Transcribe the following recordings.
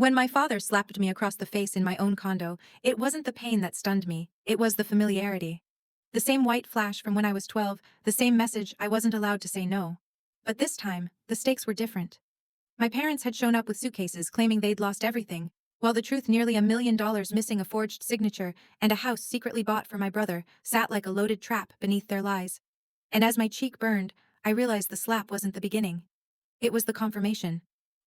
When my father slapped me across the face in my own condo, it wasn't the pain that stunned me, it was the familiarity. The same white flash from when I was 12, the same message I wasn't allowed to say no. But this time, the stakes were different. My parents had shown up with suitcases claiming they'd lost everything, while the truth, nearly $1 million missing, a forged signature, and a house secretly bought for my brother, sat like a loaded trap beneath their lies. And as my cheek burned, I realized the slap wasn't the beginning. It was the confirmation.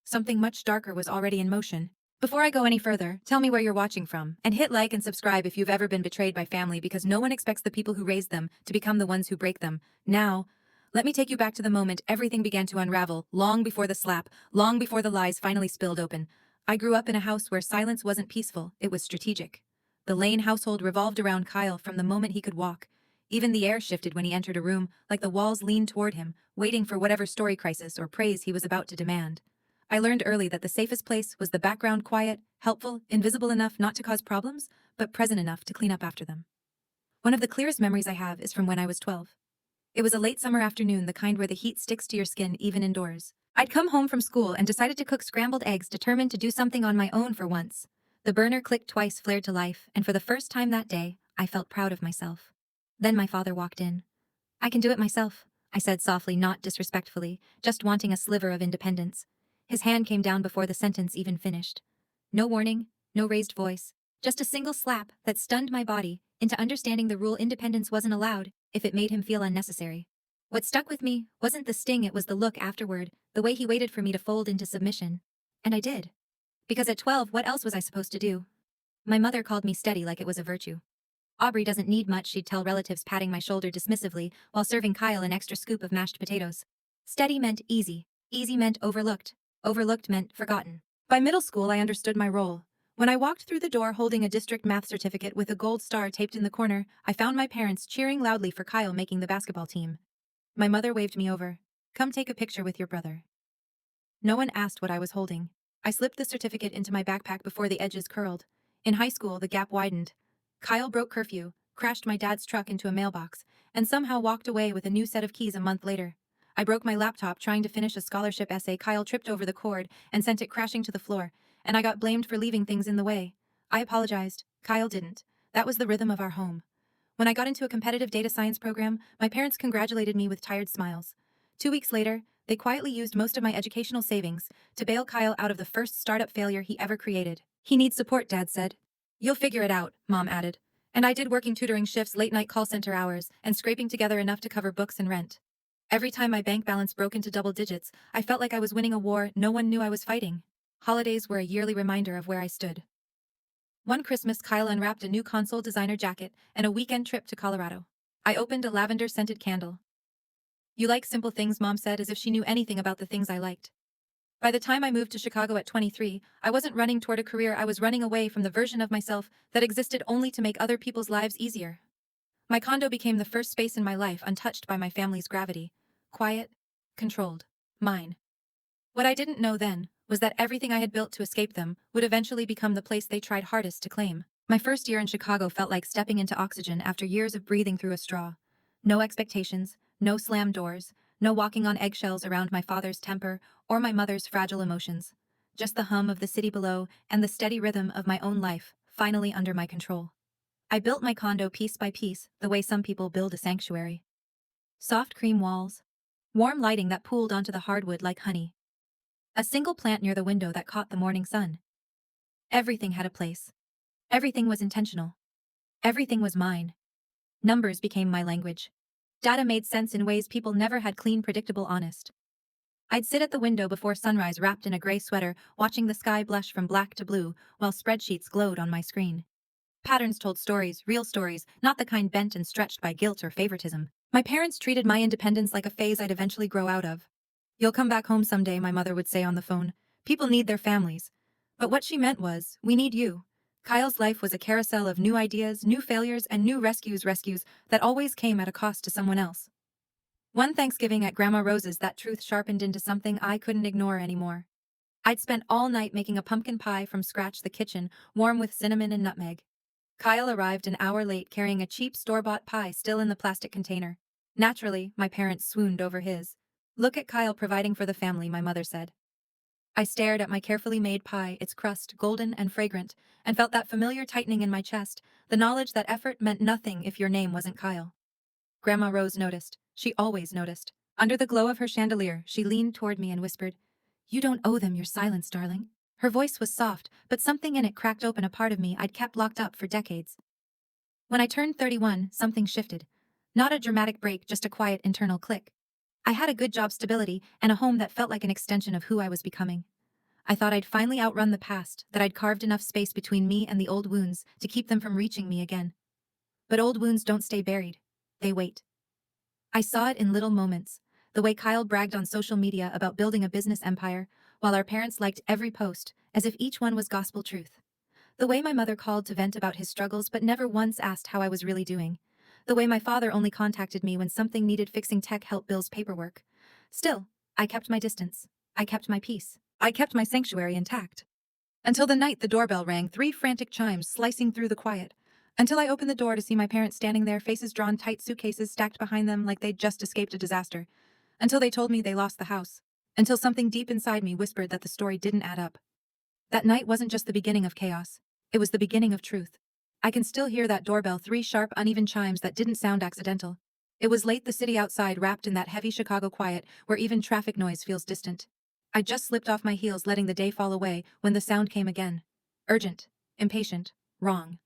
Something much darker was already in motion. Before I go any further, tell me where you're watching from, and hit like and subscribe if you've ever been betrayed by family, because no one expects the people who raised them to become the ones who break them. Now, let me take you back to the moment everything began to unravel, long before the slap, long before the lies finally spilled open. I grew up in a house where silence wasn't peaceful, it was strategic. The Lane household revolved around Kyle from the moment he could walk. Even the air shifted when he entered a room, like the walls leaned toward him, waiting for whatever story crisis or praise he was about to demand. I learned early that the safest place was the background, quiet, helpful, invisible enough not to cause problems, but present enough to clean up after them. One of the clearest memories I have is from when I was 12. It was a late summer afternoon, the kind where the heat sticks to your skin even indoors. I'd come home from school and decided to cook scrambled eggs, determined to do something on my own for once. The burner clicked twice, flared to life, and for the first time that day, I felt proud of myself. Then my father walked in. "I can do it myself," I said softly, not disrespectfully, just wanting a sliver of independence. His hand came down before the sentence even finished. No warning, no raised voice, just a single slap that stunned my body into understanding the rule: independence wasn't allowed if it made him feel unnecessary. What stuck with me wasn't the sting, it was the look afterward, the way he waited for me to fold into submission. And I did. Because at 12, what else was I supposed to do? My mother called me steady like it was a virtue. "Aubrey doesn't need much," she'd tell relatives, patting my shoulder dismissively while serving Kyle an extra scoop of mashed potatoes. Steady meant easy. Easy meant overlooked. Overlooked meant forgotten. By middle school, I understood my role. When I walked through the door holding a district math certificate with a gold star taped in the corner, I found my parents cheering loudly for Kyle making the basketball team. My mother waved me over. "Come take a picture with your brother." No one asked what I was holding. I slipped the certificate into my backpack before the edges curled. In high school, the gap widened. Kyle broke curfew, crashed my dad's truck into a mailbox, and somehow walked away with a new set of keys a month later. I broke my laptop trying to finish a scholarship essay. Kyle tripped over the cord and sent it crashing to the floor, and I got blamed for leaving things in the way. I apologized. Kyle didn't. That was the rhythm of our home. When I got into a competitive data science program, my parents congratulated me with tired smiles. 2 weeks later, they quietly used most of my educational savings to bail Kyle out of the first startup failure he ever created. "He needs support," Dad said. "You'll figure it out," Mom added. And I did, working tutoring shifts, late-night call center hours, and scraping together enough to cover books and rent. Every time my bank balance broke into double digits, I felt like I was winning a war no one knew I was fighting. Holidays were a yearly reminder of where I stood. One Christmas, Kyle unwrapped a new console designer jacket and a weekend trip to Colorado. I opened a lavender-scented candle. "You like simple things," Mom said, as if she knew anything about the things I liked. By the time I moved to Chicago at 23, I wasn't running toward a career, I was running away from the version of myself that existed only to make other people's lives easier. My condo became the first space in my life untouched by my family's gravity. Quiet, controlled, mine. What I didn't know then was that everything I had built to escape them would eventually become the place they tried hardest to claim. My first year in Chicago felt like stepping into oxygen after years of breathing through a straw. No expectations, no slammed doors, no walking on eggshells around my father's temper or my mother's fragile emotions. Just the hum of the city below and the steady rhythm of my own life, finally under my control. I built my condo piece by piece, the way some people build a sanctuary. Soft cream walls, warm lighting that pooled onto the hardwood like honey. A single plant near the window that caught the morning sun. Everything had a place. Everything was intentional. Everything was mine. Numbers became my language. Data made sense in ways people never had: clean, predictable, honest. I'd sit at the window before sunrise, wrapped in a gray sweater, watching the sky blush from black to blue while spreadsheets glowed on my screen. Patterns told stories, real stories, not the kind bent and stretched by guilt or favoritism. My parents treated my independence like a phase I'd eventually grow out of. "You'll come back home someday," my mother would say on the phone. "People need their families." But what she meant was, "We need you." Kyle's life was a carousel of new ideas, new failures, and new rescues that always came at a cost to someone else. One Thanksgiving at Grandma Rose's, that truth sharpened into something I couldn't ignore anymore. I'd spent all night making a pumpkin pie from scratch, the kitchen warm with cinnamon and nutmeg. Kyle arrived an hour late, carrying a cheap store-bought pie still in the plastic container. Naturally, my parents swooned over his. "Look at Kyle providing for the family," my mother said. I stared at my carefully made pie, its crust golden and fragrant, and felt that familiar tightening in my chest, the knowledge that effort meant nothing if your name wasn't Kyle. Grandma Rose noticed. She always noticed. Under the glow of her chandelier, she leaned toward me and whispered, "You don't owe them your silence, darling." Her voice was soft, but something in it cracked open a part of me I'd kept locked up for decades. When I turned 31, something shifted. Not a dramatic break, just a quiet internal click. I had a good job stability and a home that felt like an extension of who I was becoming. I thought I'd finally outrun the past, that I'd carved enough space between me and the old wounds to keep them from reaching me again. But old wounds don't stay buried. They wait. I saw it in little moments. The way Kyle bragged on social media about building a business empire, while our parents liked every post, as if each one was gospel truth. The way my mother called to vent about his struggles but never once asked how I was really doing. The way my father only contacted me when something needed fixing, tech help, bills, paperwork. Still, I kept my distance. I kept my peace. I kept my sanctuary intact. Until the night the doorbell rang, 3 frantic chimes slicing through the quiet. Until I opened the door to see my parents standing there, faces drawn tight, suitcases stacked behind them like they'd just escaped a disaster. Until they told me they lost the house. Until something deep inside me whispered that the story didn't add up. That night wasn't just the beginning of chaos. It was the beginning of truth. I can still hear that doorbell, 3 sharp, uneven chimes that didn't sound accidental. It was late, the city outside wrapped in that heavy Chicago quiet where even traffic noise feels distant. I just slipped off my heels, letting the day fall away, when the sound came again. Urgent, impatient, wrong.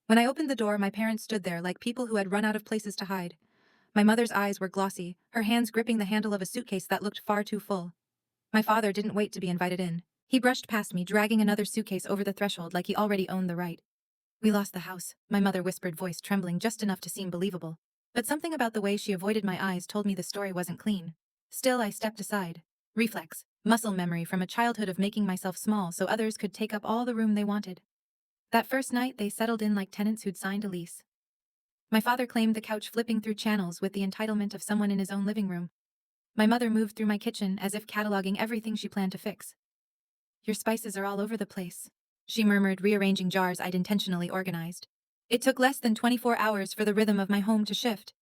When I opened the door, my parents stood there like people who had run out of places to hide. My mother's eyes were glossy, her hands gripping the handle of a suitcase that looked far too full. My father didn't wait to be invited in. He brushed past me, dragging another suitcase over the threshold like he already owned the right. "We lost the house," my mother whispered, voice trembling just enough to seem believable. But something about the way she avoided my eyes told me the story wasn't clean. Still, I stepped aside. Reflex, muscle memory from a childhood of making myself small so others could take up all the room they wanted. That first night, they settled in like tenants who'd signed a lease. My father claimed the couch, flipping through channels with the entitlement of someone in his own living room. My mother moved through my kitchen as if cataloging everything she planned to fix. "Your spices are all over the place," she murmured, rearranging jars I'd intentionally organized. It took less than 24 hours for the rhythm of my home to shift.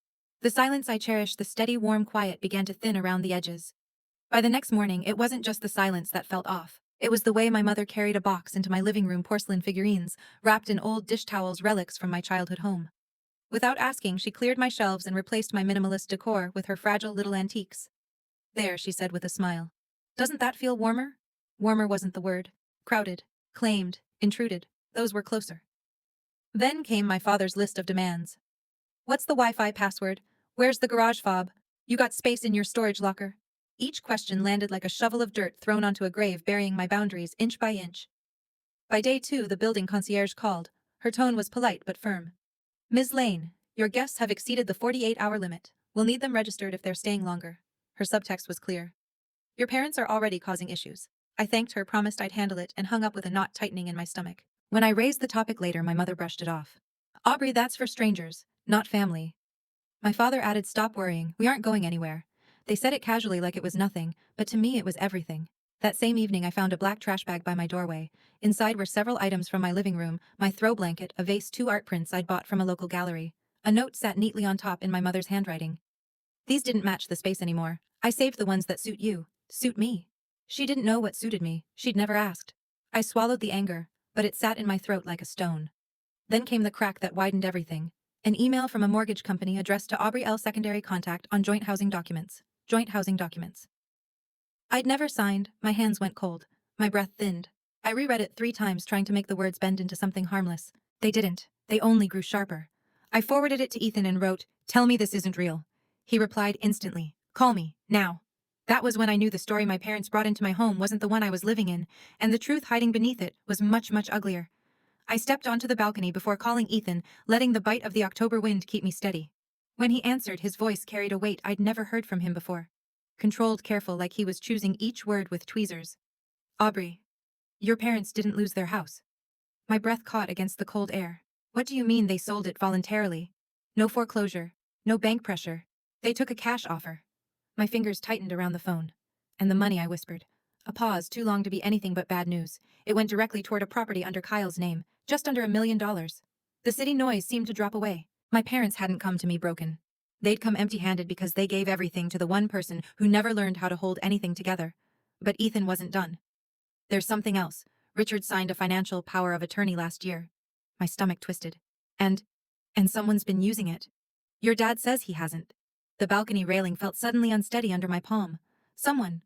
The silence I cherished, the steady, warm quiet, began to thin around the edges. By the next morning, it wasn't just the silence that felt off. It was the way my mother carried a box into my living room, porcelain figurines, wrapped in old dish towels, relics from my childhood home. Without asking, she cleared my shelves and replaced my minimalist decor with her fragile little antiques. "There," she said with a smile. "Doesn't that feel warmer?" Warmer wasn't the word. Crowded, claimed, intruded. Those were closer. Then came my father's list of demands. "What's the Wi-Fi password? Where's the garage fob? You got space in your storage locker?" Each question landed like a shovel of dirt thrown onto a grave, burying my boundaries inch by inch. By day 2, the building concierge called. Her tone was polite but firm. "Ms. Lane, your guests have exceeded the 48-hour limit. We'll need them registered if they're staying longer." Her subtext was clear. "Your parents are already causing issues." I thanked her, promised I'd handle it, and hung up with a knot tightening in my stomach. When I raised the topic later, my mother brushed it off. "Aubrey, that's for strangers, not family." My father added, "Stop worrying, we aren't going anywhere." They said it casually like it was nothing, but to me it was everything. That same evening I found a black trash bag by my doorway. Inside were several items from my living room, my throw blanket, a vase, 2 art prints I'd bought from a local gallery. A note sat neatly on top in my mother's handwriting. "These didn't match the space anymore. I saved the ones that suit you. Suit me." She didn't know what suited me. She'd never asked. I swallowed the anger, but it sat in my throat like a stone. Then came the crack that widened everything. An email from a mortgage company addressed to Aubrey L. Secondary contact on joint housing documents. Joint housing documents. I'd never signed. My hands went cold. My breath thinned. I reread it 3 times, trying to make the words bend into something harmless. They didn't. They only grew sharper. I forwarded it to Ethan and wrote, "Tell me this isn't real." He replied instantly, "Call me, now." That was when I knew the story my parents brought into my home wasn't the one I was living in, and the truth hiding beneath it was much, much uglier. I stepped onto the balcony before calling Ethan, letting the bite of the October wind keep me steady. When he answered, his voice carried a weight I'd never heard from him before. Controlled, careful, like he was choosing each word with tweezers. "Aubrey, your parents didn't lose their house." My breath caught against the cold air. "What do you mean they sold it voluntarily? No foreclosure, no bank pressure. They took a cash offer." My fingers tightened around the phone. "And the money," I whispered. A pause, too long to be anything but bad news. It went directly toward a property under Kyle's name, just under $1 million. The city noise seemed to drop away. My parents hadn't come to me broken. They'd come empty-handed because they gave everything to the one person who never learned how to hold anything together. But Ethan wasn't done. There's something else. Richard signed a financial power of attorney last year. My stomach twisted. And someone's been using it. Your dad says he hasn't. The balcony railing felt suddenly unsteady under my palm. Someone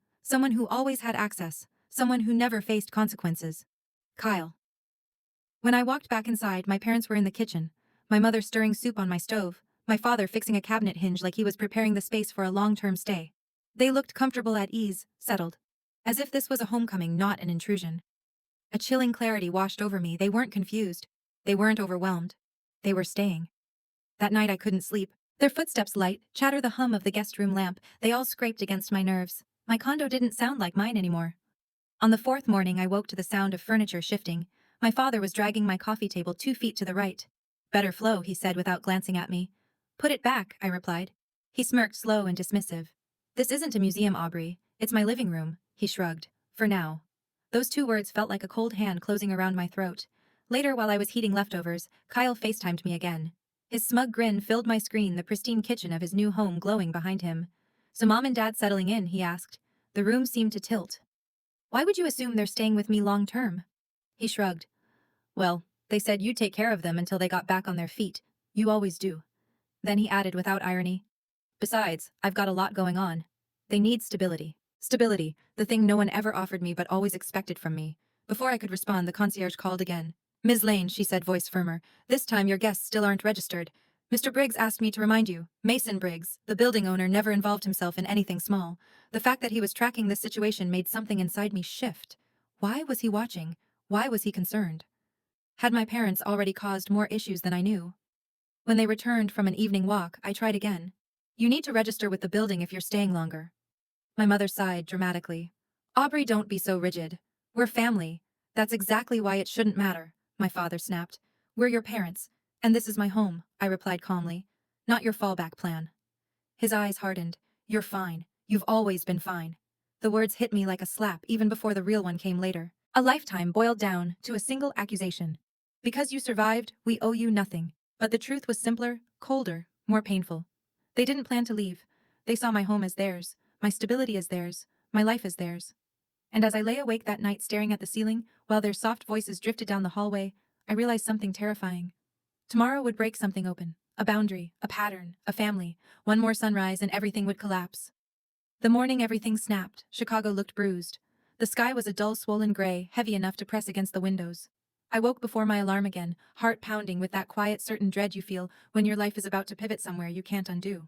who always had access. Someone who never faced consequences. Kyle. When I walked back inside, my parents were in the kitchen. My mother stirring soup on my stove. My father fixing a cabinet hinge like he was preparing the space for a long-term stay. They looked comfortable, at ease, settled. As if this was a homecoming, not an intrusion. A chilling clarity washed over me. They weren't confused. They weren't overwhelmed. They were staying. That night I couldn't sleep. Their footsteps light, chatter, the hum of the guest room lamp, they all scraped against my nerves. My condo didn't sound like mine anymore. On the fourth morning I woke to the sound of furniture shifting. My father was dragging my coffee table 2 feet to the right. Better flow, he said without glancing at me. Put it back, I replied. He smirked, slow and dismissive. This isn't a museum, Aubrey. It's my living room, he shrugged. For now. Those 2 words felt like a cold hand closing around my throat. Later, while I was heating leftovers, Kyle FaceTimed me again. His smug grin filled my screen, the pristine kitchen of his new home glowing behind him. So Mom and Dad settling in, he asked. The room seemed to tilt. Why would you assume they're staying with me long term? He shrugged. Well, they said you'd take care of them until they got back on their feet. You always do. Then he added without irony. Besides, I've got a lot going on. They need stability. Stability, the thing no one ever offered me but always expected from me. Before I could respond, the concierge called again. Ms. Lane, she said, voice firmer. This time your guests still aren't registered. Mr. Briggs asked me to remind you. Mason Briggs, the building owner, never involved himself in anything small. The fact that he was tracking this situation made something inside me shift. Why was he watching? Why was he concerned? Had my parents already caused more issues than I knew? When they returned from an evening walk, I tried again. You need to register with the building if you're staying longer. My mother sighed dramatically. Aubrey, don't be so rigid. We're family. That's exactly why it shouldn't matter, my father snapped. We're your parents, and this is my home, I replied calmly. Not your fallback plan. His eyes hardened. You're fine. You've always been fine. The words hit me like a slap even before the real one came later. A lifetime boiled down to a single accusation. Because you survived, we owe you nothing. But the truth was simpler, colder, more painful. They didn't plan to leave. They saw my home as theirs, my stability as theirs, my life as theirs. And as I lay awake that night staring at the ceiling, while their soft voices drifted down the hallway, I realized something terrifying. Tomorrow would break something open. A boundary, a pattern, a family. One more sunrise and everything would collapse. The morning everything snapped. Chicago looked bruised. The sky was a dull swollen gray, heavy enough to press against the windows. I woke before my alarm again, heart pounding with that quiet certain dread you feel when your life is about to pivot somewhere you can't undo.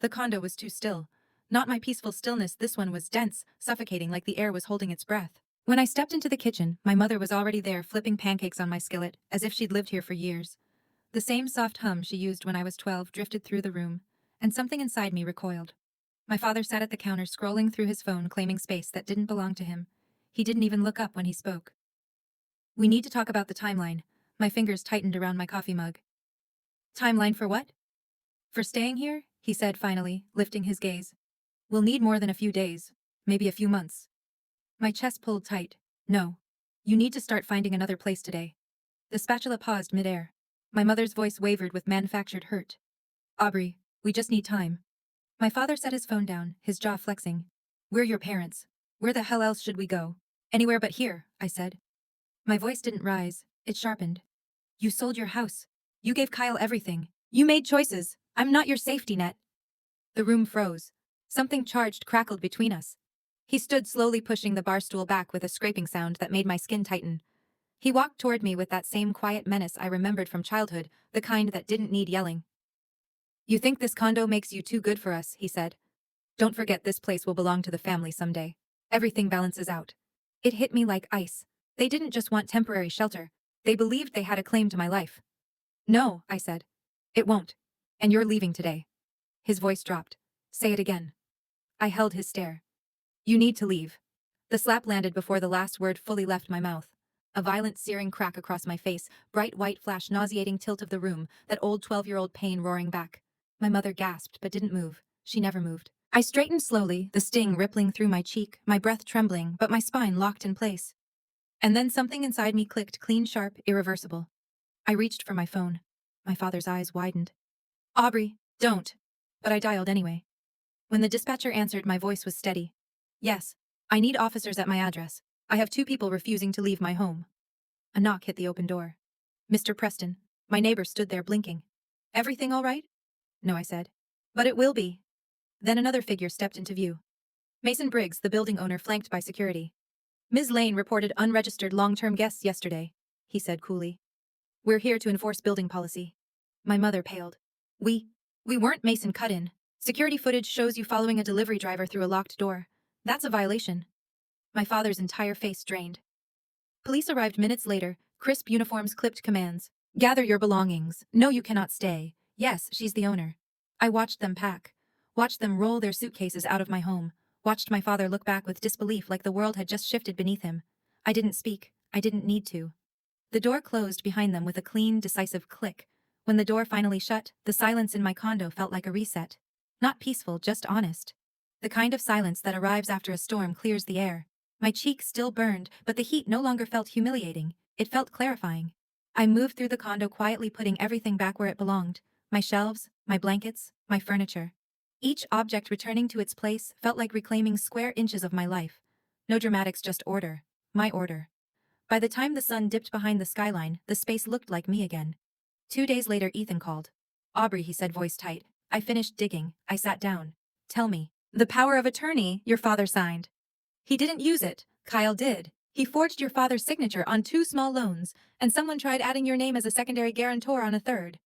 The condo was too still. Not my peaceful stillness, this one was dense, suffocating like the air was holding its breath. When I stepped into the kitchen, my mother was already there flipping pancakes on my skillet, as if she'd lived here for years. The same soft hum she used when I was 12 drifted through the room, and something inside me recoiled. My father sat at the counter scrolling through his phone, claiming space that didn't belong to him. He didn't even look up when he spoke. We need to talk about the timeline. My fingers tightened around my coffee mug. Timeline for what? For staying here, he said finally, lifting his gaze. We'll need more than a few days, maybe a few months. My chest pulled tight. No. You need to start finding another place today. The spatula paused midair. My mother's voice wavered with manufactured hurt. Aubrey, we just need time. My father set his phone down, his jaw flexing. We're your parents. Where the hell else should we go? Anywhere but here, I said. My voice didn't rise. It sharpened. You sold your house. You gave Kyle everything. You made choices. I'm not your safety net. The room froze. Something charged crackled between us. He stood slowly pushing the bar stool back with a scraping sound that made my skin tighten. He walked toward me with that same quiet menace I remembered from childhood, the kind that didn't need yelling. You think this condo makes you too good for us, he said. Don't forget this place will belong to the family someday. Everything balances out. It hit me like ice. They didn't just want temporary shelter. They believed they had a claim to my life. No, I said. It won't. And you're leaving today. His voice dropped. Say it again. I held his stare. You need to leave. The slap landed before the last word fully left my mouth. A violent searing crack across my face, bright white flash, nauseating tilt of the room, that old 12-year-old pain roaring back. My mother gasped but didn't move. She never moved. I straightened slowly, the sting rippling through my cheek, my breath trembling, but my spine locked in place. And then something inside me clicked, clean, sharp, irreversible. I reached for my phone. My father's eyes widened. Aubrey, don't. But I dialed anyway. When the dispatcher answered, my voice was steady. Yes, I need officers at my address. I have 2 people refusing to leave my home. A knock hit the open door. Mr. Preston. My neighbor stood there blinking. Everything all right? No, I said. But it will be. Then another figure stepped into view. Mason Briggs, the building owner, flanked by security. Ms. Lane reported unregistered long-term guests yesterday, he said coolly. We're here to enforce building policy. My mother paled. We weren't. Mason cut in. Security footage shows you following a delivery driver through a locked door. That's a violation. My father's entire face drained. Police arrived minutes later, crisp uniforms clipped commands. Gather your belongings. No, you cannot stay. Yes, she's the owner. I watched them pack. Watched them roll their suitcases out of my home. Watched my father look back with disbelief like the world had just shifted beneath him. I didn't speak. I didn't need to. The door closed behind them with a clean, decisive click. When the door finally shut, the silence in my condo felt like a reset. Not peaceful, just honest. The kind of silence that arrives after a storm clears the air. My cheek still burned, but the heat no longer felt humiliating. It felt clarifying. I moved through the condo quietly, putting everything back where it belonged. My shelves, my blankets, my furniture. Each object returning to its place felt like reclaiming square inches of my life. No dramatics, just order. My order. By the time the sun dipped behind the skyline, the space looked like me again. 2 days later, Ethan called. Aubrey, he said, voice tight. I finished digging. I sat down. Tell me. The power of attorney your father signed. He didn't use it. Kyle did. He forged your father's signature on 2 small loans, and someone tried adding your name as a secondary guarantor on a third.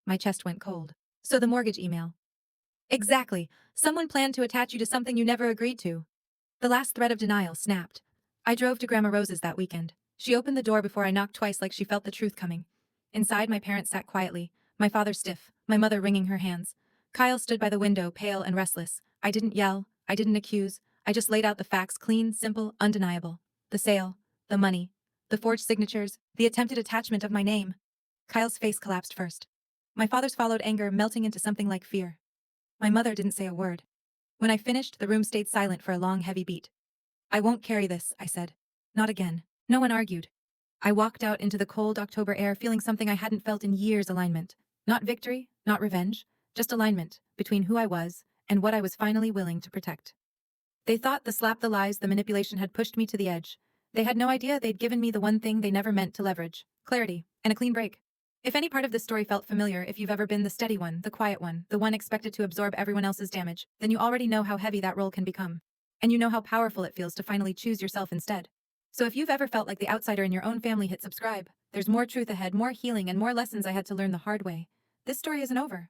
My chest went cold. So the mortgage email. Exactly. Someone planned to attach you to something you never agreed to. The last thread of denial snapped. I drove to Grandma Rose's that weekend. She opened the door before I knocked twice, like she felt the truth coming. Inside, my parents sat quietly, my father stiff, my mother wringing her hands. Kyle stood by the window, pale and restless. I didn't yell. I didn't accuse. I just laid out the facts, clean, simple, undeniable. The sale, the money, the forged signatures, the attempted attachment of my name. Kyle's face collapsed first. My father's followed, anger melting into something like fear. My mother didn't say a word. When I finished, the room stayed silent for a long, heavy beat. I won't carry this, I said. Not again. No one argued. I walked out into the cold October air, feeling something I hadn't felt in years: alignment. Not victory, not revenge, just alignment between who I was and what I was finally willing to protect. They thought the slap, the lies, the manipulation had pushed me to the edge. They had no idea they'd given me the one thing they never meant to leverage: clarity and a clean break. If any part of this story felt familiar, if you've ever been the steady one, the quiet one, the one expected to absorb everyone else's damage, then you already know how heavy that role can become. And you know how powerful it feels to finally choose yourself instead. So if you've ever felt like the outsider in your own family, hit subscribe. There's more truth ahead, more healing, and more lessons I had to learn the hard way. This story isn't over.